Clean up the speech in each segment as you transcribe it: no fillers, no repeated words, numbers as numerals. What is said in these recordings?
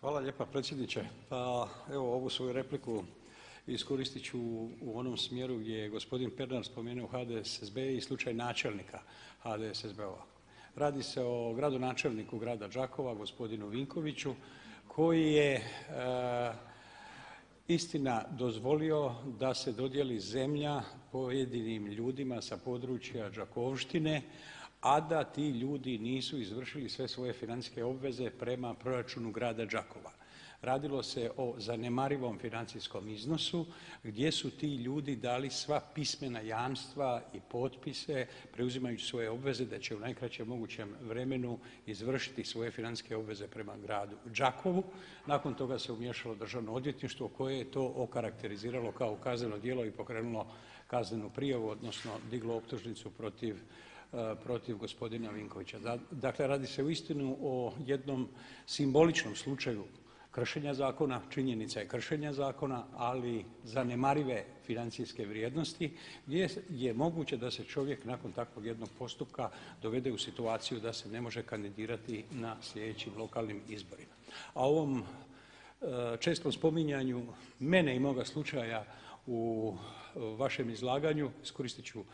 Hvala lijepa predsjedniče. Pa evo ovu svoju repliku iskoristit ću u onom smjeru gdje je gospodin Pernar spomenuo HDSSB i slučaj načelnika HDSSB-ova. Radi se o gradonačelniku grada Đakova, gospodinu Vinkoviću, koji je istina dozvolio da se dodijeli zemlja pojedinim ljudima sa područja Đakovštine, a da ti ljudi nisu izvršili sve svoje financijske obveze prema proračunu grada Đakova. Radilo se o zanemarivom financijskom iznosu gdje su ti ljudi dali sva pismena jamstva i potpise preuzimajući svoje obveze da će u najkraćem mogućem vremenu izvršiti svoje financijske obveze prema gradu Đakovu. Nakon toga se umiješalo Državno odvjetništvo koje je to okarakteriziralo kao kazneno djelo i pokrenulo kaznenu prijavu, odnosno diglo optužnicu protiv gospodina Vinkovića. Dakle, radi se uistinu o jednom simboličnom slučaju kršenja zakona, činjenica je kršenja zakona, ali zanemarive financijske vrijednosti gdje je moguće da se čovjek nakon takvog jednog postupka dovede u situaciju da se ne može kandidirati na sljedećim lokalnim izborima. A ovom čestom spominjanju mene i moga slučaja u vašem izlaganju iskoristit ću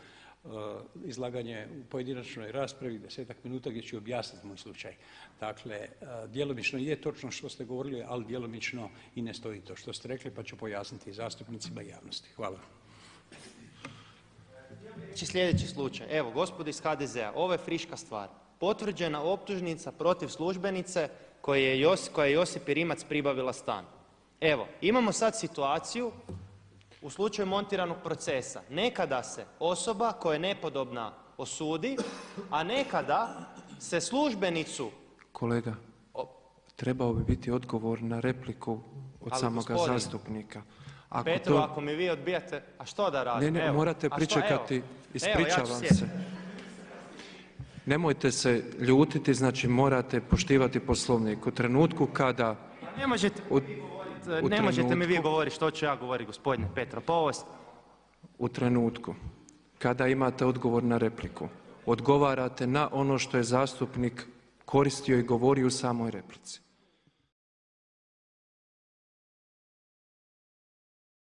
izlaganje u pojedinačnoj raspravi 10-ak minuta gdje ću objasniti moj slučaj. Dakle, djelomično je točno što ste govorili, ali djelomično i ne stoji to što ste rekli, pa ću pojasniti zastupnicima i javnosti. Hvala. Sljedeći slučaj. Evo, gospodo iz HDZ-a, ovo je friška stvar. Potvrđena optužnica protiv službenice koja je Josipi Rimac pribavila stan. Evo, imamo sad situaciju u slučaju montiranog procesa. Nekada se osoba koja je nepodobna osudi, a nekada se službenicu... Kolega, trebao bi biti odgovor na repliku od samoga zastupnika. Ako mi vi odbijate, a što da radim? Ne, morate pričekati, ispričavam se. Nemojte se ljutiti, znači morate poštivati Poslovnik. U trenutku kada... Ne možete mi vi govoriti što ću ja govoriti, gospodine Petrov. U trenutku kada imate odgovor na repliku, odgovarate na ono što je zastupnik koristio i govorio u samoj replici.